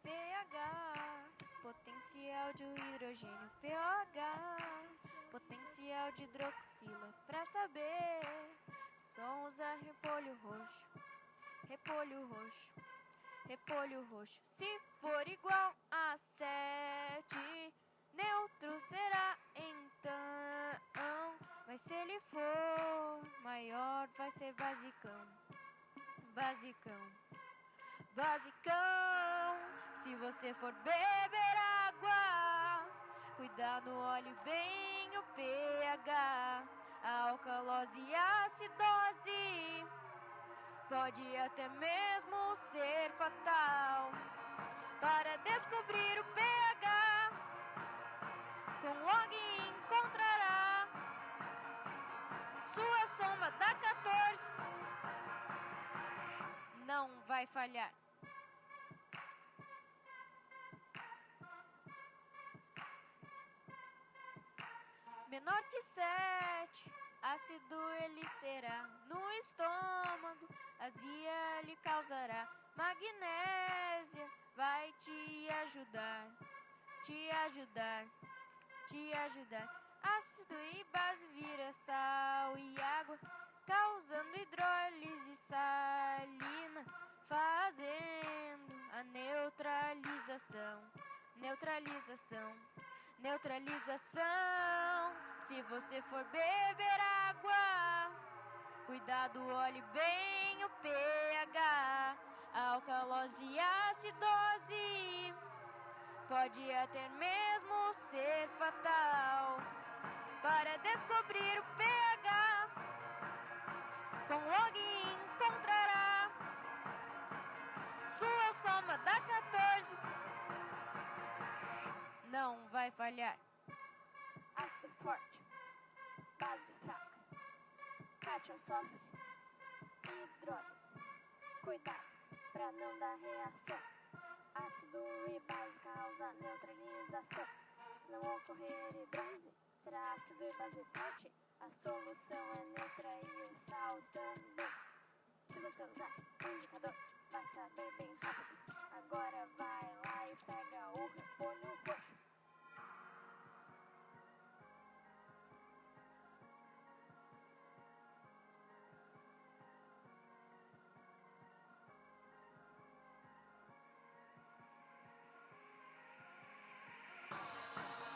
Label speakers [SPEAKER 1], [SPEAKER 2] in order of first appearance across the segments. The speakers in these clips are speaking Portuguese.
[SPEAKER 1] pH, potencial de hidrogênio, pOH, potencial de hidroxila. Pra saber, só usar repolho roxo, repolho roxo, repolho roxo. Se for igual a 7, neutro será então. Mas se ele for maior, vai ser basicão, basicão, basicão. Se você for beber água, cuidado, olhe bem o pH, a alcalose e a acidose pode até mesmo ser fatal. Para descobrir o pH, com log encontrará sua soma dá 14. Não vai falhar. Menor que 7, ácido ele será. No estômago, azia lhe causará. Magnésia vai te ajudar, te ajudar, te ajudar. Ácido e base vira sal e água, causando hidrólise salina, fazendo a neutralização, neutralização, neutralização. Se você for beber água, cuidado, olhe bem o pH, a alcalose e a acidose pode até mesmo ser fatal. Para descobrir o pH, com log encontrará sua soma dá 14. Não vai falhar.
[SPEAKER 2] Ácido forte, base fraca, cátion sofre, hidrólise. Cuidado pra não dar reação. Ácido e base causa neutralização. Se não ocorrer hidrólise, será ácido e base forte. A solução é neutra e o sal também. Se você usar o indicador, vai saber bem rápido. Agora vai lá e pega o repolho roxo.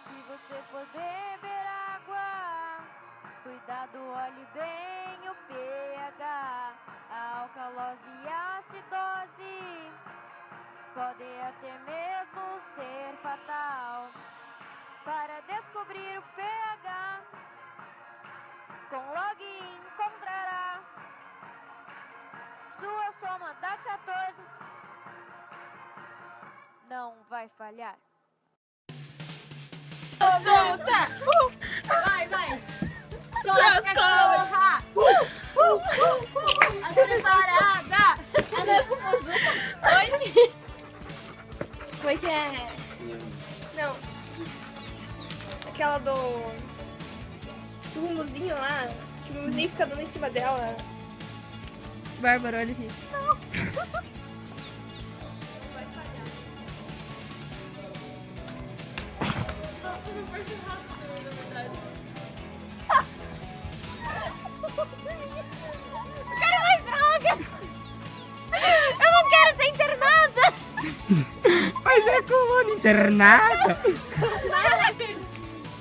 [SPEAKER 1] Se você for beber água, cuidado, olhe bem o pH, a alcalose e a acidose pode até mesmo ser fatal. Para descobrir o pH, com log encontrará sua soma dá 14. Não vai falhar.
[SPEAKER 3] Vai, vai! Seus cachorra! A preparada! A nervosa! Oi! Como é que é? Não. Aquela do mumuzinho lá, que o mumuzinho fica dando em cima dela. Bárbara, olha aqui. Não. Eu quero mais drogas! Eu não quero ser internada!
[SPEAKER 4] Mas é coluna internada!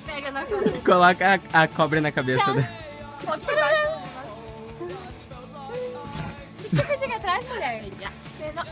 [SPEAKER 3] Pega na coluna.
[SPEAKER 4] Coloca a cobra na cabeça dela.
[SPEAKER 3] Coloca por baixo do negócio. O que você fez aqui atrás, mulher? Não.